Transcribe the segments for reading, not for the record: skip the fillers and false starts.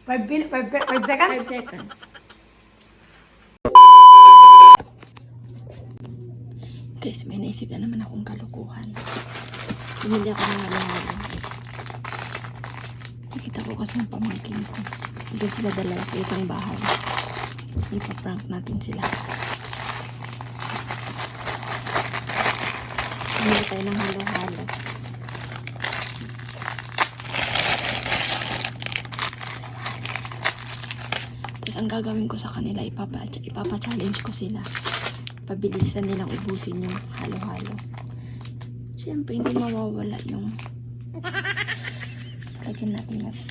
5 seconds? 5 seconds. Guys, may naisip na naman akong kalukuhan. Bumili ako ng halo-halo. Nakita ko kasi ng pamangkin ko. Doon sila dalawa sa isang bahay. Ipaprank natin sila. Bumili tayo ng halo-halo. Tapos ang gagawin ko sa kanila, ipapa-challenge ko sila. Pabilisan nilang ubusin yung halo-halo. Siyempre, hindi mawawala yung lagyan natin ito.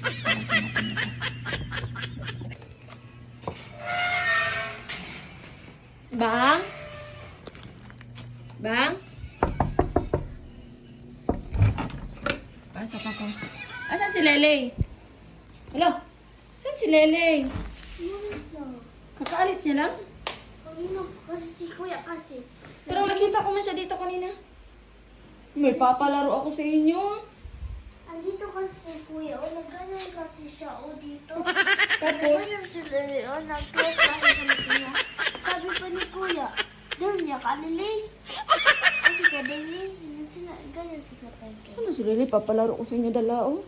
Bang? Bang? Pasok ako. Asan si Lele? Hello? Saan si Lele? Umalis na. Kakaalis niya lang? Kanina kasi si Kuya kasi. Pero nakita ko man siya dito kanina. May papalaro ako sa inyo. Andito kasi si Kuya. O, nagganyan kasi siya. O, dito. Tapos? Ganyan si Lele. O, nag-press kasi sa Kuya. Sabi pa ni Kuya, doon niya kalilay. Kasi ka doon niya. Ganyan si Kapay. Saan na si Lele? Papalaro ko sa inyo dalawa, oh.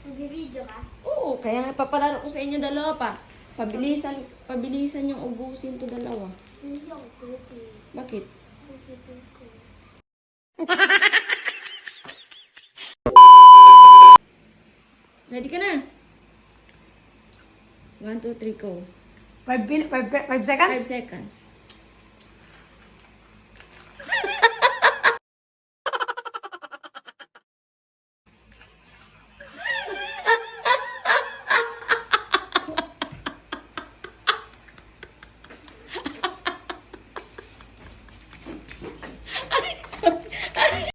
Nag-video ka? Oo, kaya nga papalaro ko sa inyo dalawa pa. Pabilisan yung ubusin to dalawa. Hindi ako pwede. Bakit? Nag-video ko. Ready ka na? 1, 2, 3, go. 5 seconds? 5 seconds.